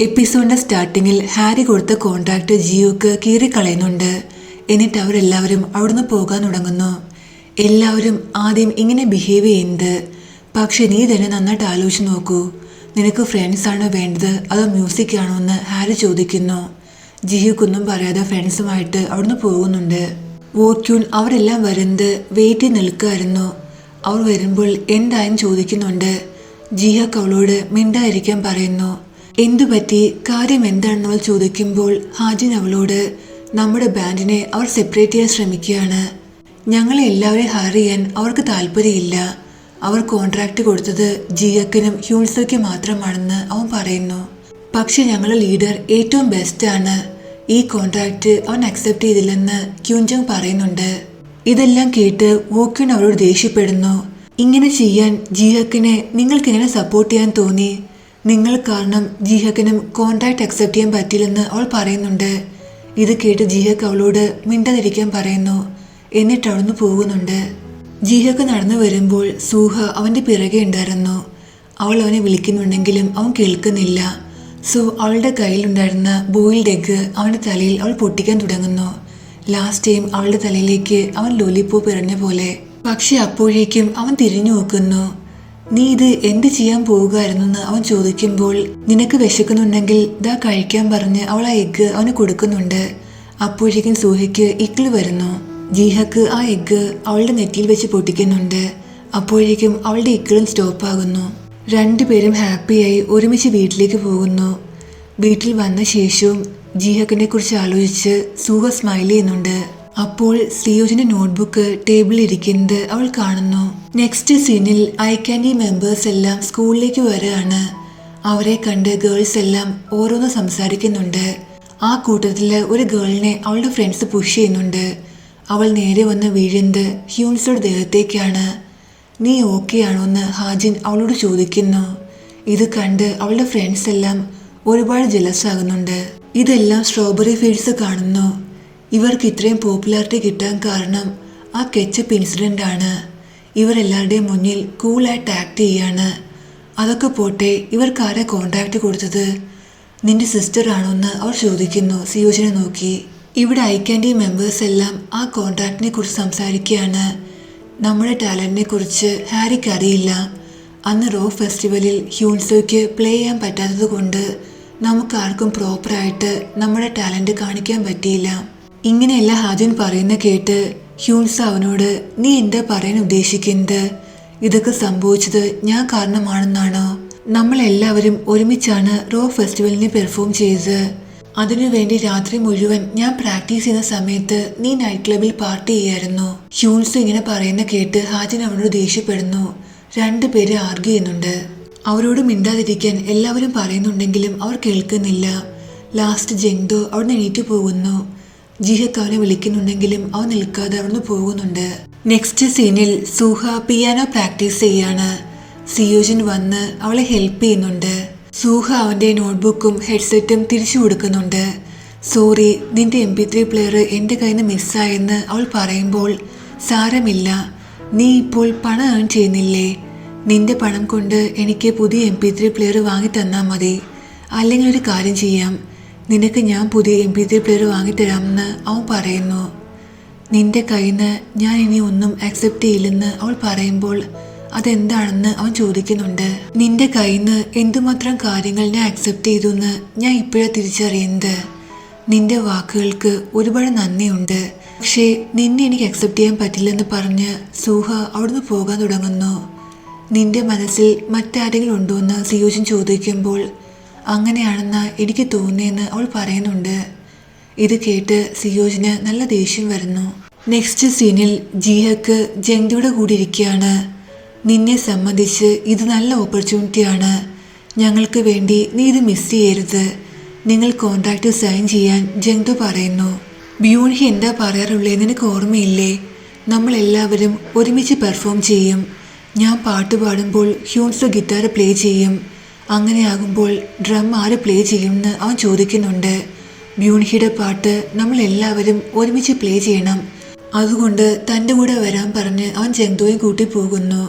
എപ്പിസോഡിന്റെ സ്റ്റാർട്ടിങ്ങിൽ ഹാരി കൊടുത്ത കോൺട്രാക്ട് ജിയോക്ക് കീറിക്കളയുന്നുണ്ട്. എന്നിട്ട് അവരെല്ലാവരും അവിടുന്ന് പോകാൻ തുടങ്ങുന്നു. എല്ലാവരും ആദ്യം ഇങ്ങനെ ബിഹേവ് ചെയ്യുന്നത്, പക്ഷെ നീ തന്നെ നന്നായിട്ട് ആലോചിച്ച് നോക്കൂ, നിനക്ക് ഫ്രണ്ട്സ് ആണോ വേണ്ടത് അതോ മ്യൂസിക് ആണോ എന്ന് ഹാരി ചോദിക്കുന്നു. ജിയോക്കൊന്നും പറയാതെ ഫ്രണ്ട്സുമായിട്ട് അവിടുന്ന് പോകുന്നുണ്ട്. വോക്യൂൻ അവരെല്ലാം വരുന്നത് വെയിറ്റ് ചെയ്ത് നിൽക്കുമായിരുന്നു. അവർ വരുമ്പോൾ എന്തായും ചോദിക്കുന്നുണ്ട്. ജിയോക്ക് അവളോട് മിണ്ടാതിരിക്കാൻ പറയുന്നു. എന്തുപറ്റി, കാര്യം എന്താണെന്ന് അവൾ ചോദിക്കുമ്പോൾ ഹാജിൻ അവളോട് നമ്മുടെ ബാൻഡിനെ അവർ സെപ്പറേറ്റ് ചെയ്യാൻ ശ്രമിക്കുകയാണ്, ഞങ്ങളെ എല്ലാവരെയും ഹയർ ചെയ്യാൻ അവർക്ക് താല്പര്യമില്ല, അവർ കോൺട്രാക്ട് കൊടുത്തത് ജിയക്കിനും ഹ്യൂൺസോയ്ക്കും മാത്രമാണെന്ന് അവൻ പറയുന്നു. പക്ഷെ ഞങ്ങളുടെ ലീഡർ ഏറ്റവും ബെസ്റ്റാണ്, ഈ കോൺട്രാക്ട് അവൻ അക്സെപ്റ്റ് ചെയ്തില്ലെന്ന് ക്യൂൻജങ് പറയുന്നുണ്ട്. ഇതെല്ലാം കേട്ട് വോക്യൂൻ അവരോട് ദേഷ്യപ്പെടുന്നു. ഇങ്ങനെ ചെയ്യാൻ ജിഹക്കിനെ നിങ്ങൾക്കെങ്ങനെ സപ്പോർട്ട് ചെയ്യാൻ തോന്നി, നിങ്ങൾ കാരണം ജിഹക്കിനും കോൺട്രാക്ട് അക്സെപ്റ്റ് ചെയ്യാൻ പറ്റില്ലെന്ന് അവൾ പറയുന്നുണ്ട്. ഇത് കേട്ട് ജിഹക്ക് അവളോട് മിണ്ടാതിരിക്കാൻ പറയുന്നു. എന്നിട്ട് അവിടുന്ന് പോകുന്നുണ്ട്. ജിഹക്ക് നടന്നു വരുമ്പോൾ സൂഹ അവൻ്റെ പിറകെ ഉണ്ടായിരുന്നു. അവൾ അവനെ വിളിക്കുന്നുണ്ടെങ്കിലും അവൻ കേൾക്കുന്നില്ല. സോ അവളുടെ കയ്യിലുണ്ടായിരുന്ന ബോയിൽഡ് എഗ്ഗ് അവൻ്റെ തലയിൽ അവൾ പൊട്ടിക്കാൻ തുടങ്ങുന്നു. ലാസ്റ്റ് ടൈം അവളുടെ തലയിലേക്ക് അവൻ ലോലിപോപ്പ് എറിഞ്ഞ പോലെ. പക്ഷെ അപ്പോഴേക്കും അവൻ തിരിഞ്ഞു നോക്കുന്നു. നീ ഇത് എന്ത് ചെയ്യാൻ പോവുകയായിരുന്നെന്ന് അവൻ ചോദിക്കുമ്പോൾ നിനക്ക് വിശക്കുന്നുണ്ടെങ്കിൽ ദാ കഴിക്കാൻ പറഞ്ഞ് അവൾ ആ എഗ്ഗ് അവന് കൊടുക്കുന്നുണ്ട്. അപ്പോഴേക്കും സൂഹയ്ക്ക് ഇക്കിള് വരുന്നു. ജിഹക്ക് ആ എഗ്ഗ് അവളുടെ നെറ്റിയിൽ വെച്ച് പൊട്ടിക്കുന്നുണ്ട്. അപ്പോഴേക്കും അവളുടെ ഇക്കിളും സ്റ്റോപ്പാകുന്നു. രണ്ടുപേരും ഹാപ്പിയായി ഒരുമിച്ച് വീട്ടിലേക്ക് പോകുന്നു. വീട്ടിൽ വന്ന ശേഷവും ജിഹക്കിനെ കുറിച്ച് ആലോചിച്ച് സൂഹ സ്മൈൽ ചെയ്യുന്നുണ്ട്. അപ്പോൾ സിയോജിന്റെ നോട്ട്ബുക്ക് ടേബിളിൽ ഇരിക്കുന്നത് അവൾ കാണുന്നു. നെക്സ്റ്റ് സീനിൽ ഐ ക്യാൻഡി മെമ്പേഴ്സ് എല്ലാം സ്കൂളിലേക്ക് വരികയാണ്. അവരെ കണ്ട് ഗേൾസ് എല്ലാം ഓരോന്ന് സംസാരിക്കുന്നുണ്ട്. ആ കൂട്ടത്തിൽ ഒരു ഗേളിനെ അവളുടെ ഫ്രണ്ട്സ് പുഷ് ചെയ്യുന്നുണ്ട്. അവൾ നേരെ വന്ന് വീഴുന്നത് ഹ്യൂൺസോയുടെ ദേഹത്തേക്കാണ്. നീ ഓക്കെ ആണോ എന്ന് ഹാജിൻ അവളോട് ചോദിക്കുന്നു. ഇത് കണ്ട് അവളുടെ ഫ്രണ്ട്സ് എല്ലാം ഒരുപാട് ജലസ് ആകുന്നുണ്ട്. ഇതെല്ലാം സ്ട്രോബെറി ഫീൽഡ്സ് കാണുന്നു. ഇവർക്ക് ഇത്രയും പോപ്പുലാരിറ്റി കിട്ടാൻ കാരണം ആ കെച്ചപ്പ് ഇൻസിഡൻ്റ് ആണ്. ഇവരെല്ലാവരുടെയും മുന്നിൽ കൂളായിട്ട് ആക്ട് ചെയ്യാണ്. അതൊക്കെ പോട്ടെ, ഇവർക്ക് ആരെ കോൺട്രാക്ട് കൊടുത്തത്, നിന്റെ സിസ്റ്റർ ആണോ എന്ന് അവർ ചോദിക്കുന്നു സിയോജിനെ നോക്കി. ഇവിടെ ഐ ക്യാൻഡി മെമ്പേഴ്സ് എല്ലാം ആ കോൺട്രാക്റ്റിനെ കുറിച്ച് സംസാരിക്കുകയാണ്. നമ്മുടെ ടാലൻറ്റിനെ കുറിച്ച് ഹാരിക്ക് അറിയില്ല. അന്ന് റോ ഫെസ്റ്റിവലിൽ ഹ്യൂൺസോയ്ക്ക് പ്ലേ ചെയ്യാൻ പറ്റാത്തത് കൊണ്ട് നമുക്ക് ആർക്കും പ്രോപ്പറായിട്ട് നമ്മുടെ ടാലൻറ്റ് കാണിക്കാൻ പറ്റിയില്ല. ഇങ്ങനെയല്ല ഹാജിൻ പറയുന്ന കേട്ട് ഹ്യൂൺസ് അവനോട് നീ എന്താ പറയാൻ ഉദ്ദേശിക്കുന്നത്, ഇതൊക്കെ സംഭവിച്ചത് ഞാൻ കാരണമാണെന്നാണോ? നമ്മളെല്ലാവരും ഒരുമിച്ചാണ് റോ ഫെസ്റ്റിവലിന് പെർഫോം ചെയ്തത്. അതിനുവേണ്ടി രാത്രി മുഴുവൻ ഞാൻ പ്രാക്ടീസ് ചെയ്യുന്ന സമയത്ത് നീ നൈറ്റ് ക്ലബിൽ പാർട്ടി ചെയ്യായിരുന്നു. ഹ്യൂൺസ് ഇങ്ങനെ പറയുന്ന കേട്ട് ഹാജിൻ അവനോട് ദേഷ്യപ്പെടുന്നു. രണ്ടുപേര് ആർഗ്യൂ ചെയ്യുന്നുണ്ട്. അവരോട് മിണ്ടാതിരിക്കാൻ എല്ലാവരും പറയുന്നുണ്ടെങ്കിലും അവർ കേൾക്കുന്നില്ല. ലാസ്റ്റ് ജെങ്ദോ അവിടുന്ന് എണീറ്റ് പോകുന്നു. ജിഹക്ക് അവനെ വിളിക്കുന്നുണ്ടെങ്കിലും അവൻ നിൽക്കാതെ അവിടുന്ന് പോകുന്നുണ്ട്. നെക്സ്റ്റ് സീനിൽ സൂഹ പിയാനോ പ്രാക്ടീസ് ചെയ്യാണ്. സിയോജിൻ വന്ന് അവളെ ഹെൽപ്പ് ചെയ്യുന്നുണ്ട്. സൂഹ അവൻ്റെ നോട്ട്ബുക്കും ഹെഡ്സെറ്റും തിരിച്ചു കൊടുക്കുന്നുണ്ട്. സോറി, നിന്റെ MP3 പ്ലെയർ എൻ്റെ കയ്യിൽ നിന്ന് മിസ്സായെന്ന് അവൾ പറയുമ്പോൾ സാരമില്ല, നീ ഇപ്പോൾ പണം ഏൺ ചെയ്യുന്നില്ലേ, നിന്റെ പണം കൊണ്ട് എനിക്ക് പുതിയ MP3 പ്ലെയർ വാങ്ങി തന്നാൽ മതി. അല്ലെങ്കിൽ ഒരു കാര്യം ചെയ്യാം, നിനക്ക് ഞാൻ പുതിയ MP3 പ്ലെയർ വാങ്ങിത്തരാമെന്ന് അവൻ പറയുന്നു. നിന്റെ കയ്യിൽ നിന്ന് ഞാൻ ഇനി ഒന്നും അക്സെപ്റ്റ് ചെയ്യില്ലെന്ന് അവൾ പറയുമ്പോൾ അതെന്താണെന്ന് അവൻ ചോദിക്കുന്നുണ്ട്. നിന്റെ കയ്യിൽ നിന്ന് എന്തുമാത്രം കാര്യങ്ങൾ ഞാൻ അക്സെപ്റ്റ് ചെയ്തു എന്ന് ഞാൻ ഇപ്പോഴാണ് തിരിച്ചറിയുന്നത്. നിന്റെ വാക്കുകൾക്ക് ഒരുപാട് നന്ദിയുണ്ട്. പക്ഷേ നിന്നെ എനിക്ക് അക്സെപ്റ്റ് ചെയ്യാൻ പറ്റില്ലെന്ന് പറഞ്ഞ് സൂഹ അവിടുന്ന് പോകാൻ തുടങ്ങുന്നു. നിന്റെ മനസ്സിൽ മറ്റാരെങ്കിലും ഉണ്ടോ എന്ന് സിയോജിൻ ചോദിക്കുമ്പോൾ അങ്ങനെയാണെന്ന് എനിക്ക് തോന്നിയെന്ന് അവൾ പറയുന്നുണ്ട്. ഇത് കേട്ട് സിയോജിന് നല്ല ദേഷ്യം വരുന്നു. നെക്സ്റ്റ് സീനിൽ ജിഹക്ക് ജെങ്ദയുടെ കൂടി ഇരിക്കുകയാണ്. നിന്നെ സംബന്ധിച്ച് ഇത് നല്ല ഓപ്പർച്യൂണിറ്റിയാണ്, ഞങ്ങൾക്ക് വേണ്ടി നീ ഇത് മിസ് ചെയ്യരുത്. നിങ്ങൾ കോൺട്രാക്ട് സൈൻ ചെയ്യാൻ ജെങ്ദോ പറയുന്നു. ബ്യൂൺഹി എന്താ പറയാറുള്ളേ നിനക്ക് ഓർമ്മയില്ലേ, നമ്മളെല്ലാവരും ഒരുമിച്ച് പെർഫോം ചെയ്യും. ഞാൻ പാട്ട് പാടുമ്പോൾ ഹ്യൂൺസ് ഗിറ്റാർ പ്ലേ ചെയ്യും. അങ്ങനെയാകുമ്പോൾ ഡ്രം ആര് പ്ലേ ചെയ്യുമെന്ന് അവൻ ചോദിക്കുന്നുണ്ട്. ബ്യൂൺഹിയുടെ പാട്ട് നമ്മളെല്ലാവരും ഒരുമിച്ച് പ്ലേ ചെയ്യണം, അതുകൊണ്ട് തൻ്റെ കൂടെ വരാൻ പറഞ്ഞ് അവൻ ജെങ്ദോയെ കൂട്ടി പോകുന്നു.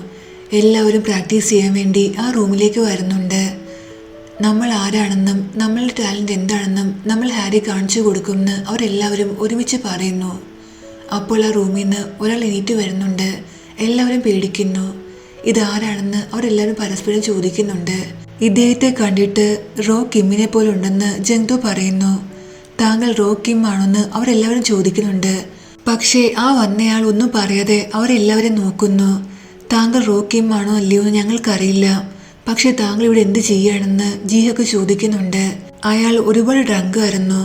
എല്ലാവരും പ്രാക്ടീസ് ചെയ്യാൻ വേണ്ടി ആ റൂമിലേക്ക് വരുന്നുണ്ട്. നമ്മൾ ആരാണെന്നും നമ്മളുടെ ടാലന്റ് എന്താണെന്നും നമ്മൾ ഹാരി കാണിച്ചു കൊടുക്കുമെന്ന് അവരെല്ലാവരും ഒരുമിച്ച് പറയുന്നു. അപ്പോൾ ആ റൂമിൽ നിന്ന് ഒരാൾ എണീറ്റ് വരുന്നുണ്ട്. എല്ലാവരും പേടിക്കുന്നു. ഇതാരാണെന്ന് അവരെല്ലാവരും പരസ്പരം ചോദിക്കുന്നുണ്ട്. ഇദ്ദേഹത്തെ കണ്ടിട്ട് റോ കിമ്മിനെ പോലെ ഉണ്ടെന്ന് ജങ്തോ പറയുന്നു. താങ്കൾ റോ കിം ആണെന്ന് അവരെല്ലാവരും ചോദിക്കുന്നുണ്ട്. പക്ഷേ ആ വന്നയാൾ ഒന്നും പറയാതെ അവരെല്ലാവരും നോക്കുന്നു. താങ്കൾ റോ കിം ആണോ അല്ലയോ എന്ന് ഞങ്ങൾക്കറിയില്ല, പക്ഷെ താങ്കൾ ഇവിടെ എന്ത് ചെയ്യാണെന്ന് ജിഹക്ക് ചോദിക്കുന്നുണ്ട്. അയാൾ ഒരുപാട് ഡ്രങ്ക് ആയിരുന്നു.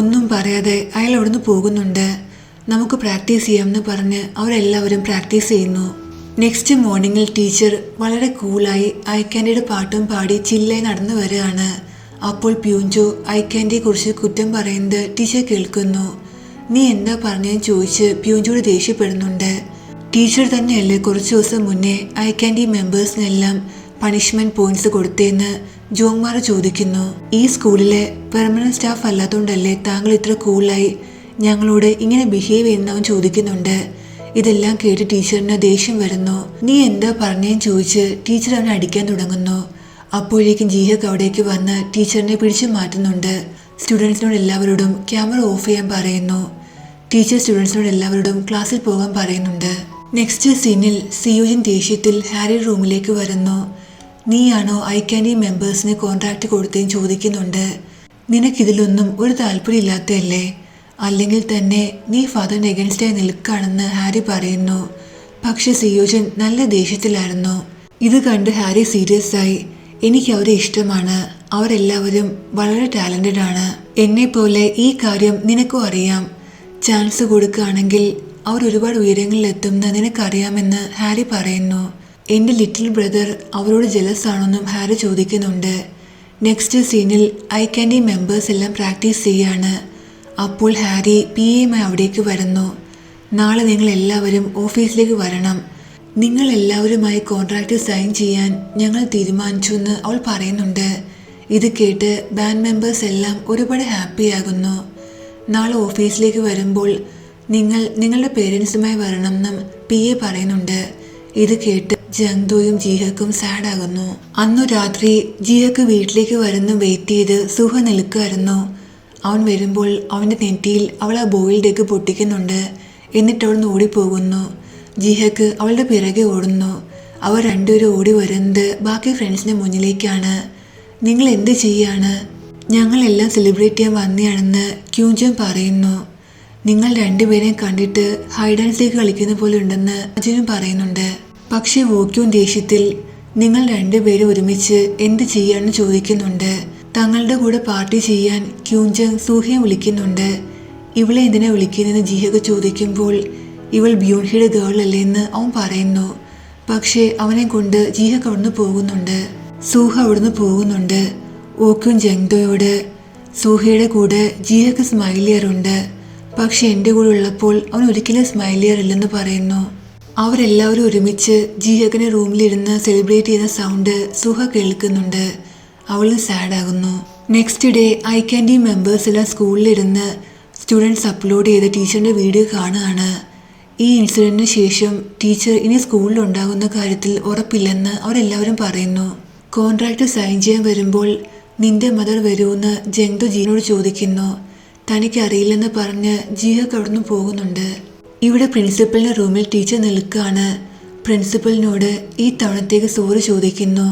ഒന്നും പറയാതെ അയാൾ അവിടുന്ന് പോകുന്നുണ്ട്. നമുക്ക് പ്രാക്ടീസ് ചെയ്യാമെന്ന് പറഞ്ഞ് അവരെല്ലാവരും പ്രാക്ടീസ് ചെയ്യുന്നു. നെക്സ്റ്റ് മോർണിംഗിൽ ടീച്ചർ വളരെ കൂളായി ഐക്കാൻഡിയുടെ പാട്ടും പാടി ചില്ലായി നടന്നു വരികയാണ്. അപ്പോൾ പ്യൂഞ്ചോ ഐക്കാൻഡിയെ കുറിച്ച് കുറ്റം പറയുന്നത് ടീച്ചർ കേൾക്കുന്നു. നീ എന്താ പറഞ്ഞതെന്ന് ചോദിച്ച് പ്യൂഞ്ചോട് ദേഷ്യപ്പെടുന്നുണ്ട്. ടീച്ചർ തന്നെയല്ലേ കുറച്ച് ദിവസം മുന്നേ ഐക്കാൻഡി മെമ്പേഴ്സിനെല്ലാം പണിഷ്മെന്റ് പോയിന്റ്സ് കൊടുത്തേന്ന് ജോങ്മാർ ചോദിക്കുന്നു. ഈ സ്കൂളിലെ പെർമനന്റ് സ്റ്റാഫ് അല്ലാത്തതുകൊണ്ടല്ലേ താങ്കൾ ഇത്ര കൂളായി ഞങ്ങളോട് ഇങ്ങനെ ബിഹേവ് ചെയ്യുന്നവൻ ചോദിക്കുന്നുണ്ട്. ഇതെല്ലാം കേട്ട് ടീച്ചറിന് ദേഷ്യം വരുന്നു. നീ എന്താ പറഞ്ഞതെന്ന് ചോദിച്ച് ടീച്ചർ അവനെ അടിക്കാൻ തുടങ്ങുന്നു. അപ്പോഴേക്കും ജിഹക്ക് അവിടേക്ക് വന്ന് ടീച്ചറിനെ പിടിച്ചു മാറ്റുന്നുണ്ട്. സ്റ്റുഡൻസിനോട് എല്ലാവരോടും ക്യാമറ ഓഫ് ചെയ്യാൻ പറയുന്നു. ടീച്ചർ സ്റ്റുഡൻസിനോട് എല്ലാവരോടും ക്ലാസ്സിൽ പോകാൻ പറയുന്നുണ്ട്. നെക്സ്റ്റ് സീനിൽ സിയോജിൻ ദേഷ്യത്തിൽ ഹാരി റൂമിലേക്ക് വരുന്നു. നീയാണോ ഐക്കാൻഡി മെമ്പേഴ്സിന് കോൺട്രാക്ട് കൊടുത്തതെന്ന് ചോദിക്കുന്നുണ്ട്. നിനക്കിതിലൊന്നും ഒരു താല്പര്യമില്ലാത്തതല്ലേ? അല്ലെങ്കിൽ തന്നെ നീ ഫാദറിന് എഗൻസ്റ്റായി നിൽക്കുകയാണെന്ന് ഹാരി പറയുന്നു. പക്ഷെ സിയോജിൻ നല്ല ദേഷ്യത്തിലായിരുന്നു. ഇത് കണ്ട് ഹാരി സീരിയസ് ആയി. എനിക്ക് അവരെ ഇഷ്ടമാണ്. അവരെല്ലാവരും വളരെ ടാലന്റഡ് ആണ്. എന്നെ പോലെ ഈ കാര്യം നിനക്കും അറിയാം. ചാൻസ് കൊടുക്കുകയാണെങ്കിൽ അവർ ഒരുപാട് ഉയരങ്ങളിലെത്തുമെന്ന് നിനക്കറിയാമെന്ന് ഹാരി പറയുന്നു. എൻ്റെ ലിറ്റിൽ ബ്രദർ അവരോട് ജലസ് ആണെന്നും ഹാരി ചോദിക്കുന്നുണ്ട്. നെക്സ്റ്റ് സീനിൽ ഐക്കാൻഡി മെമ്പേഴ്സ് എല്ലാം പ്രാക്ടീസ് ചെയ്യാണ്. അപ്പോൾ ഹാരി PA-യുമായി അവിടേക്ക് വരുന്നു. നാളെ നിങ്ങൾ എല്ലാവരും ഓഫീസിലേക്ക് വരണം. നിങ്ങൾ എല്ലാവരുമായി കോൺട്രാക്റ്റ് സൈൻ ചെയ്യാൻ ഞങ്ങൾ തീരുമാനിച്ചു എന്ന് അവൾ പറയുന്നുണ്ട്. ഇത് കേട്ട് ബാൻഡ് മെമ്പേഴ്സ് എല്ലാം ഒരുപാട് ഹാപ്പിയാകുന്നു. നാളെ ഓഫീസിലേക്ക് വരുമ്പോൾ നിങ്ങളുടെ പേരൻസുമായി വരണമെന്നും PA പറയുന്നുണ്ട്. ഇത് കേട്ട് ജങ്തോയും ജിഹക്കും സാഡാകുന്നു. അന്നു രാത്രി ജിഹക്ക് വീട്ടിലേക്ക് വരുന്നു വെയിറ്റ് ചെയ്ത് സുഹ നിൽക്കുമായിരുന്നു. അവൻ വരുമ്പോൾ അവൻ്റെ നെറ്റിയിൽ അവൾ ആ ബോയിൽഡ് എഗ് പൊട്ടിക്കുന്നുണ്ട്. എന്നിട്ട് അവൾ ഓടിപ്പോകുന്നു. ജിഹക്ക് അവളുടെ പിറകെ ഓടുന്നു. അവർ രണ്ടുപേരും ഓടി വരുന്നത് ബാക്കി ഫ്രണ്ട്സിൻ്റെ മുന്നിലേക്കാണ്. നിങ്ങൾ എന്ത് ചെയ്യാണ്? ഞങ്ങളെല്ലാം സെലിബ്രേറ്റ് ചെയ്യാൻ വന്നെയാണെന്ന് ക്യൂഞ്ചൻ പറയുന്നു. നിങ്ങൾ രണ്ടുപേരെയും കണ്ടിട്ട് ഹൈഡ് ആൻഡ് സീക്ക് കളിക്കുന്ന പോലെ ഉണ്ടെന്ന് അജുനും പറയുന്നുണ്ട്. പക്ഷെ വോക്യൂൻ ദേഷ്യത്തിൽ നിങ്ങൾ രണ്ടുപേരും ഒരുമിച്ച് എന്ത് ചെയ്യാണെന്ന് ചോദിക്കുന്നുണ്ട്. തങ്ങളുടെ കൂടെ പാർട്ടി ചെയ്യാൻ ക്യൂഞ്ചൻ സൂഹയെ വിളിക്കുന്നുണ്ട്. ഇവളെ എന്തിനാ വിളിക്കുന്നതെന്ന് ജിഹക്ക് ചോദിക്കുമ്പോൾ ഇവൾ ബ്യൂൺഹിയുടെ ഗേൾ അല്ലേ എന്ന് അവൻ പറയുന്നു. പക്ഷേ അവനെ കൊണ്ട് ജിഹക്ക് അവിടുന്ന് പോകുന്നുണ്ട്. സൂഹ അവിടുന്ന് പോകുന്നുണ്ട്. വോക്യൂൻ ജങ്തോയോട് സൂഹയുടെ കൂടെ ജിഹക്ക് സ്മൈൽ ചെയ്യാറുണ്ട്, പക്ഷെ എൻ്റെ കൂടെ ഉള്ളപ്പോൾ അവൻ ഒരിക്കലും സ്മൈൽ ചെയ്യാറില്ലെന്ന് പറയുന്നു. അവരെല്ലാവരും ഒരുമിച്ച് ജിഹക്കിനെ റൂമിലിരുന്ന് സെലിബ്രേറ്റ് ചെയ്യുന്ന സൗണ്ട് സുഹ കേൾക്കുന്നുണ്ട്. അവളും സാഡാകുന്നു. നെക്സ്റ്റ് ഡേ ഐക്കാൻഡി മെമ്പേഴ്സ് എല്ലാം സ്കൂളിലിരുന്ന് സ്റ്റുഡൻസ് അപ്ലോഡ് ചെയ്ത ടീച്ചറിൻ്റെ വീഡിയോ കാണുകയാണ്. ഈ ഇൻസിഡൻറ്റിന് ശേഷം ടീച്ചർ ഇനി സ്കൂളിൽ ഉണ്ടാകുന്ന കാര്യത്തിൽ ഉറപ്പില്ലെന്ന് അവരെല്ലാവരും പറയുന്നു. കോൺട്രാക്ട് സൈൻ ചെയ്യാൻ വരുമ്പോൾ നിന്റെ മദർ വരുമെന്ന് ജങ്തോ ജീനോട് ചോദിക്കുന്നു. തനിക്കറിയില്ലെന്ന് പറഞ്ഞ് ജിഹക്ക് അവിടുന്ന് പോകുന്നുണ്ട്. ഇവിടെ പ്രിൻസിപ്പലിൻ്റെ റൂമിൽ ടീച്ചർ നിൽക്കുകയാണ്. പ്രിൻസിപ്പലിനോട് ഈ തവണത്തേക്ക് സോറി ചോദിക്കുന്നു.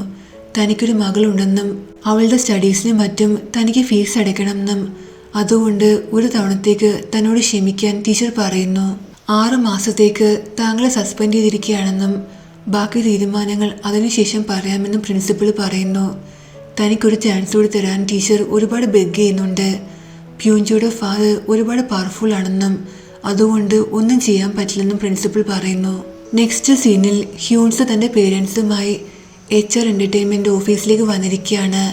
തനിക്കൊരു മകളുണ്ടെന്നും അവളുടെ സ്റ്റഡീസിനും മറ്റും തനിക്ക് ഫീസ് അടയ്ക്കണമെന്നും അതുകൊണ്ട് ഒരു തവണത്തേക്ക് തന്നോട് ക്ഷമിക്കാൻ ടീച്ചർ പറയുന്നു. 6 മാസത്തേക്ക് താങ്കളെ സസ്പെൻഡ് ചെയ്തിരിക്കുകയാണെന്നും ബാക്കി തീരുമാനങ്ങൾ അതിനുശേഷം പറയാമെന്നും പ്രിൻസിപ്പൽ പറയുന്നു. തനിക്കൊരു ചാൻസ് കൂടി തരാൻ ടീച്ചർ ഒരുപാട് ബെഗ് ചെയ്യുന്നുണ്ട്. പ്യൂഞ്ചോയുടെ ഫാദർ ഒരുപാട് പവർഫുൾ ആണെന്നും അതുകൊണ്ട് ഒന്നും ചെയ്യാൻ പറ്റില്ലെന്നും പ്രിൻസിപ്പൽ പറയുന്നു. നെക്സ്റ്റ് സീനിൽ ഹ്യൂൺസ് തൻ്റെ പേരൻസുമായി HR എൻ്റർടൈൻമെൻറ്റ് ഓഫീസിലേക്ക് വന്നിരിക്കുകയാണ്.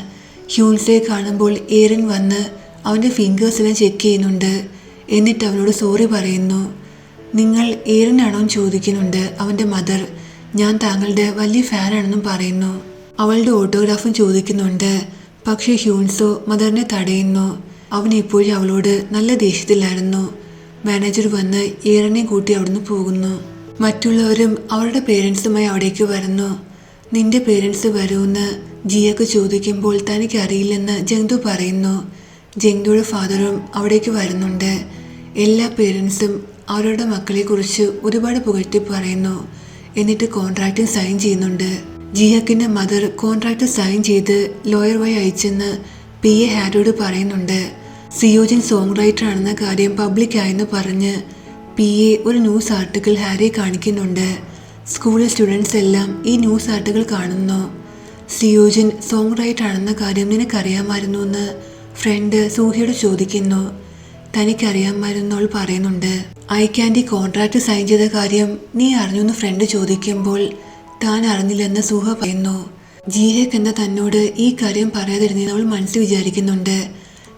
ഹ്യൂൺസിനെ കാണുമ്പോൾ ഏറിൻ വന്ന് അവൻ്റെ ഫിംഗേഴ്സ് എല്ലാം ചെക്ക് ചെയ്യുന്നുണ്ട്. എന്നിട്ട് അവനോട് സോറി പറയുന്നു. നിങ്ങൾ ഏറിനാണോ എന്ന് ചോദിക്കുന്നുണ്ട് അവൻ്റെ മദർ. ഞാൻ താങ്കളുടെ വലിയ ഫാനാണെന്നും പറയുന്നു. അവളുടെ ഓട്ടോഗ്രാഫും ചോദിക്കുന്നുണ്ട്. പക്ഷേ ഹ്യൂൺസോ മദറിനെ തടയുന്നു. അവൻ എപ്പോഴും അവളോട് നല്ല ദേഷ്യത്തിലായിരുന്നു. മാനേജർ വന്ന് ഏറിനെ കൂട്ടി അവിടുന്ന് പോകുന്നു. മറ്റുള്ളവരും അവരുടെ പേരൻസുമായി അവിടേക്ക് വരുന്നു. നിന്റെ പേരൻസ് വരുമെന്ന് ജിയക്ക് ചോദിക്കുമ്പോൾ തനിക്കറിയില്ലെന്ന് ജങ്തു പറയുന്നു. ജങ്തുയുടെ ഫാദറും അവിടേക്ക് വരുന്നുണ്ട്. എല്ലാ പേരൻസും അവരുടെ മക്കളെക്കുറിച്ച് ഒരുപാട് പുകഴ്ത്തി പറയുന്നു. എന്നിട്ട് കോൺട്രാക്റ്റിൽ സൈൻ ചെയ്യുന്നുണ്ട്. ജിയക്കിന്റെ മദർ കോൺട്രാക്ട് സൈൻ ചെയ്ത് ലോയർ വഴി അയച്ചെന്ന് PA ഹാരിയോട് പറയുന്നുണ്ട്. സിയോജിൻ സോങ് റൈറ്റർ ആണെന്ന കാര്യം പബ്ലിക്കായെന്ന് പറഞ്ഞ് PA ഒരു ന്യൂസ് ആർട്ടിക്കിൾ ഹാരിയെ കാണിക്കുന്നുണ്ട്. സ്കൂളിലെ സ്റ്റുഡൻസ് എല്ലാം ഈ ന്യൂസ് ആർട്ടിക്കിൾ കാണുന്നു. സിയോജിൻ സോങ് റൈറ്റർ ആണെന്ന കാര്യം നിനക്കറിയാമായിരുന്നു എന്ന് ഫ്രണ്ട് സൂഹിയോട് ചോദിക്കുന്നു. തനിക്കറിയാമായിരുന്നു അവൾ പറയുന്നുണ്ട്. ഐക്യാൻഡി കോൺട്രാക്ട് സൈൻ ചെയ്ത കാര്യം നീ അറിഞ്ഞു ഫ്രണ്ട് ചോദിക്കുമ്പോൾ താൻ അറിഞ്ഞില്ലെന്ന് സൂഹ പറയുന്നു. ജിഹേക്ക് എന്താ തന്നോട് ഈ കാര്യം പറയാതിരുന്നെന്ന് അവൾ മനസ്സിൽ വിചാരിക്കുന്നുണ്ട്.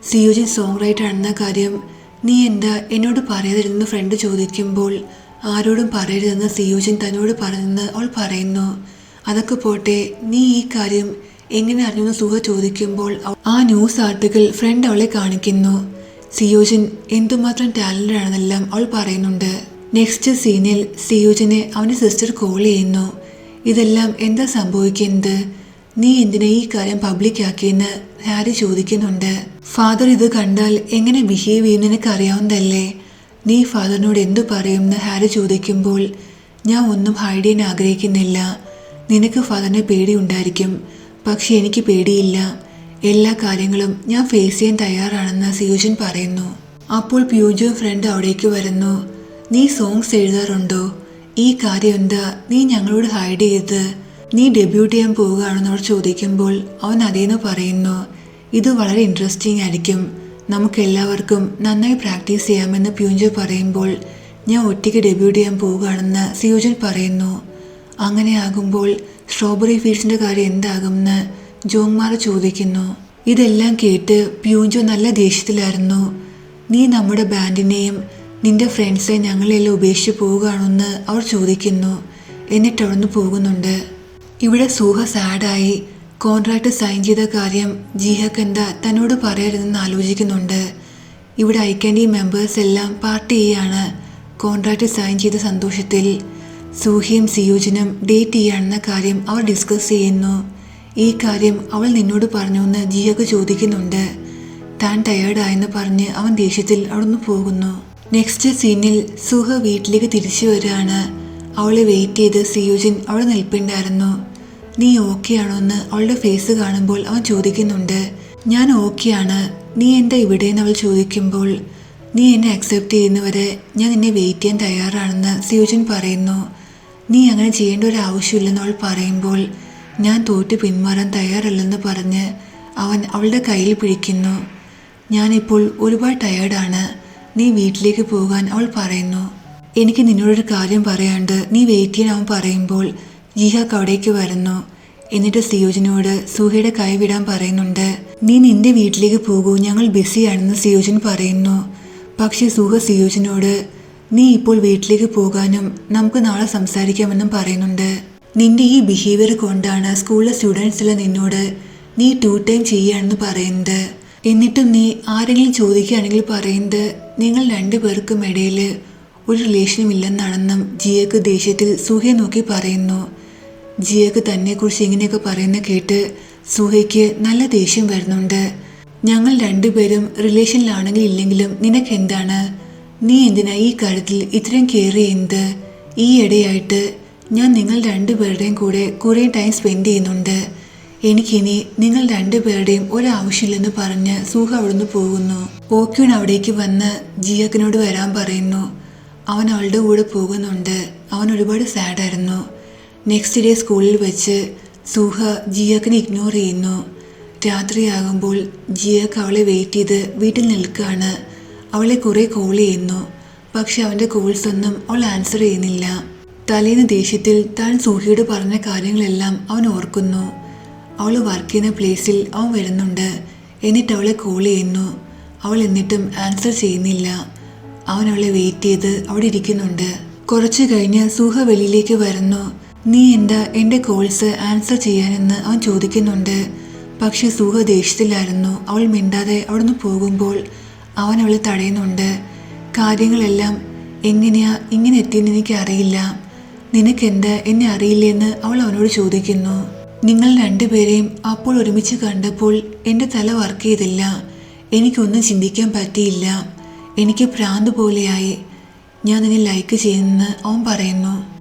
സിയോജിൻ സോങ് റൈറ്റർ ആണെന്ന കാര്യം നീ എന്താ എന്നോട് പറയാതിരുന്നെന്ന് ഫ്രണ്ട് ചോദിക്കുമ്പോൾ ആരോടും പറയരുതെന്ന് സിയോജിൻ തന്നോട് പറഞ്ഞെന്ന് അവൾ പറയുന്നു. അതൊക്കെ പോട്ടെ, നീ ഈ കാര്യം എങ്ങനെ അറിഞ്ഞെന്ന് സൂഹ ചോദിക്കുമ്പോൾ ആ ന്യൂസ് ആർട്ടിക്കിൾ ഫ്രണ്ട് അവളെ കാണിക്കുന്നു. സിയോജിൻ എന്തുമാത്രം ടാലന്റഡ് ആണെന്നെല്ലാം അവൾ പറയുന്നുണ്ട്. നെക്സ്റ്റ് സീനിൽ സിയോജിനെ അവൻ്റെ സിസ്റ്റർ കോൾ ചെയ്യുന്നു. ഇതെല്ലാം എന്താ സംഭവിക്കുന്നത്, നീ എന്തിനാ ഈ കാര്യം പബ്ലിക് ആക്കിയെന്ന് ഹാരി ചോദിക്കുന്നുണ്ട്. ഫാദർ ഇത് കണ്ടാൽ എങ്ങനെ ബിഹേവ് ചെയ്യുന്ന നിനക്ക് അറിയാവുന്നതല്ലേ, നീ ഫാദറിനോട് എന്തു പറയുമെന്ന് ഹാരി ചോദിക്കുമ്പോൾ ഞാൻ ഒന്നും ഹൈഡ് ചെയ്യാൻ ആഗ്രഹിക്കുന്നില്ല. നിനക്ക് ഫാദറിനെ പേടിയുണ്ടായിരിക്കും, പക്ഷെ എനിക്ക് പേടിയില്ല. എല്ലാ കാര്യങ്ങളും ഞാൻ ഫേസ് ചെയ്യാൻ തയ്യാറാണെന്ന് സിയോജിൻ പറയുന്നു. അപ്പോൾ പ്യൂജോ ഫ്രണ്ട് അവിടേക്ക് വരുന്നു. നീ സോങ്സ് എഴുതാറുണ്ടോ? ഈ കാര്യം എന്താ നീ ഞങ്ങളോട് ഹൈഡ് ചെയ്ത്? നീ ഡെബ്യൂട്ട് ചെയ്യാൻ പോവുകയാണെന്ന് അവർ ചോദിക്കുമ്പോൾ അവൻ അതേന്ന് പറയുന്നു. ഇത് വളരെ ഇൻട്രസ്റ്റിംഗ് ആയിരിക്കും, നമുക്കെല്ലാവർക്കും നന്നായി പ്രാക്ടീസ് ചെയ്യാമെന്ന് പ്യൂജോ പറയുമ്പോൾ ഞാൻ ഒറ്റയ്ക്ക് ഡെബ്യൂട്ട് ചെയ്യാൻ പോവുകയാണെന്ന് സിയോജിൻ പറയുന്നു. അങ്ങനെയാകുമ്പോൾ സ്ട്രോബെറി ഫീൽഡ്സിൻ്റെ കാര്യം എന്താകുമെന്ന് ജോങ്മാർ ചോദിക്കുന്നു. ഇതെല്ലാം കേട്ട് പ്യൂജോ നല്ല ദേഷ്യത്തിലായിരുന്നു. നീ നമ്മുടെ ബാൻഡിനെയും നിന്റെ ഫ്രണ്ട്സെ ഞങ്ങളെല്ലാം ഉപേക്ഷിച്ച് പോവുകയാണെന്ന് അവർ ചോദിക്കുന്നു. എന്നിട്ട് അവിടുന്ന് പോകുന്നുണ്ട്. ഇവിടെ സൂഹ സാഡായി കോൺട്രാക്ട് സൈൻ ചെയ്ത കാര്യം ജിഹക്ക് എന്താ തന്നോട് പറയരുതെന്ന് ആലോചിക്കുന്നുണ്ട്. ഇവിടെ ഐക്യാൻഡി മെമ്പേഴ്സ് എല്ലാം പാർട്ടി ചെയ്യാണ് കോൺട്രാക്ട് സൈൻ ചെയ്ത സന്തോഷത്തിൽ. സൂഹിയും സിയോജിനും ഡേറ്റ് ചെയ്യാണെന്ന കാര്യം അവർ ഡിസ്കസ് ചെയ്യുന്നു. ഈ കാര്യം അവൾ നിന്നോട് പറഞ്ഞു എന്ന് ജിഹക്ക് ചോദിക്കുന്നുണ്ട്. താൻ ടയേർഡായെന്ന് പറഞ്ഞ് അവൻ ദേഷ്യത്തിൽ അവിടുന്ന് പോകുന്നു. നെക്സ്റ്റ് സീനിൽ സൂഹ വീട്ടിലേക്ക് തിരിച്ചു വരികയാണ്. അവളെ വെയിറ്റ് ചെയ്ത് സിയോജിൻ അവിടെ നിൽപ്പുണ്ടായിരുന്നു. നീ ഓക്കെ ആണോ എന്ന് അവളുടെ ഫേസ് കാണുമ്പോൾ അവൻ ചോദിക്കുന്നുണ്ട്. ഞാൻ ഓക്കെയാണ്, നീ എന്താ ഇവിടെയെന്ന് അവൾ ചോദിക്കുമ്പോൾ നീ എന്നെ അക്സെപ്റ്റ് ചെയ്യുന്നവരെ ഞാൻ നിന്നെ വെയിറ്റ് ചെയ്യാൻ തയ്യാറാണെന്ന് സിയോജിൻ പറയുന്നു. നീ അങ്ങനെ ചെയ്യേണ്ട ഒരു ആവശ്യമില്ലെന്ന് അവൾ പറയുമ്പോൾ ഞാൻ തോറ്റ് പിന്മാറാൻ തയ്യാറല്ലെന്ന് പറഞ്ഞ് അവൻ അവളുടെ കയ്യിൽ പിടിക്കുന്നു. ഞാനിപ്പോൾ ഒരുപാട് ടയേർഡാണ്, നീ വീട്ടിലേക്ക് പോകാൻ അവൾ പറയുന്നു. എനിക്ക് നിന്നോടൊരു കാര്യം പറയാണ്ട്, നീ വെയിറ്റ് ചെയ്യാൻ അവൻ പറയുമ്പോൾ ജിഹാക്ക് അവിടേക്ക് വരുന്നു. എന്നിട്ട് സിയോജിനോട് സൂഹയുടെ കൈ വിടാൻ പറയുന്നുണ്ട്. നീ നിന്റെ വീട്ടിലേക്ക് പോകൂ, ഞങ്ങൾ ബിസിയാണെന്ന് സിയോജിൻ പറയുന്നു. പക്ഷെ സൂഹ സിയോജിനോട് നീ ഇപ്പോൾ വീട്ടിലേക്ക് പോകാനും നമുക്ക് നാളെ സംസാരിക്കാമെന്നും പറയുന്നുണ്ട്. നിന്റെ ഈ ബിഹേവിയർ കൊണ്ടാണ് സ്കൂളിലെ സ്റ്റുഡൻസ് എല്ലാം നിന്നോട് നീ 2 ടൈം ചെയ്യുകയാണെന്ന് പറയുന്നത്. എന്നിട്ടും നീ ആരെങ്കിലും ചോദിക്കുകയാണെങ്കിൽ പറയുന്നത് നിങ്ങൾ 2 പേർക്കും ഇടയിൽ ഒരു റിലേഷനും ഇല്ലെന്നാണെന്നും ജിയക്ക് ദേഷ്യത്തിൽ സൂഹയെ നോക്കി പറയുന്നു. ജിയക്ക് തന്നെക്കുറിച്ച് ഇങ്ങനെയൊക്കെ പറയുന്ന കേട്ട് സൂഹയ്ക്ക് നല്ല ദേഷ്യം വരുന്നുണ്ട്. ഞങ്ങൾ 2 പേരും റിലേഷനിലാണെങ്കിൽ ഇല്ലെങ്കിലും നിനക്കെന്താണ്? നീ എന്തിനാ ഈ കാര്യത്തിൽ ഇത്രയും കെയർ ചെയ്യുന്നത്? ഈ ഇടയായിട്ട് ഞാൻ നിങ്ങൾ 2 പേരുടെയും കൂടെ കുറേ ടൈം സ്പെൻഡ് ചെയ്യുന്നുണ്ട്. എനിക്കിനി നിങ്ങൾ 2 പേരുടെയും ഒരാവശ്യമില്ലെന്ന് പറഞ്ഞ് സൂഹ അവിടുന്ന് പോകുന്നു. ഓക്യൂൺ അവിടേക്ക് വന്ന് ജിയക്കിനോട് വരാൻ പറയുന്നു. അവൻ അവളുടെ കൂടെ പോകുന്നുണ്ട്. അവൻ ഒരുപാട് സാഡായിരുന്നു. നെക്സ്റ്റ് ഡേ സ്കൂളിൽ വെച്ച് സൂഹ ജിയക്കിനെ ഇഗ്നോർ ചെയ്യുന്നു. രാത്രിയാകുമ്പോൾ ജിയക്ക് അവളെ വെയിറ്റ് ചെയ്ത് വീട്ടിൽ നിൽക്കുകയാണ്. അവളെ കുറേ കോൾ ചെയ്യുന്നു. പക്ഷെ അവൻ്റെ കോൾസ് ഒന്നും അവൾ ആൻസർ ചെയ്യുന്നില്ല. തലേന്ന് ദേഷ്യത്തിൽ താൻ സൂഹിയോട് പറഞ്ഞ കാര്യങ്ങളെല്ലാം അവൻ ഓർക്കുന്നു. അവൾ വർക്ക് ചെയ്യുന്ന പ്ലേസിൽ അവൻ വരുന്നുണ്ട്. എന്നിട്ട് അവളെ കോൾ ചെയ്യുന്നു. അവൾ എന്നിട്ടും ആൻസർ ചെയ്യുന്നില്ല. അവൻ അവളെ വെയിറ്റ് ചെയ്ത് അവിടെ ഇരിക്കുന്നുണ്ട്. കുറച്ച് കഴിഞ്ഞ് സൂഹ വെളിയിലേക്ക് വരുന്നു. നീ എന്താ എൻ്റെ കോൾസ് ആൻസർ ചെയ്യാനെന്ന് അവൻ ചോദിക്കുന്നുണ്ട്. പക്ഷെ സൂഹ ദേഷ്യത്തിലായിരുന്നു. അവൾ മിണ്ടാതെ അവിടുന്ന് പോകുമ്പോൾ അവൻ അവളെ തടയുന്നുണ്ട്. കാര്യങ്ങളെല്ലാം എങ്ങനെയാ ഇങ്ങനെ എത്തിയെന്ന് എനിക്കറിയില്ല, നിനക്കെന്താ എന്നെ അറിയില്ലെന്ന് അവൾ അവനോട് ചോദിക്കുന്നു. നിങ്ങൾ രണ്ടുപേരെയും അപ്പോൾ ഒരുമിച്ച് കണ്ടപ്പോൾ എൻ്റെ തല വർക്ക് ചെയ്തില്ല. എനിക്കൊന്നും ചിന്തിക്കാൻ പറ്റിയില്ല. എനിക്ക് ഭ്രാന്ത് പോലെയായി. ഞാൻ നിന്നെ ലൈക്ക് ചെയ്യുന്നെന്ന് അവൻ പറയുന്നു.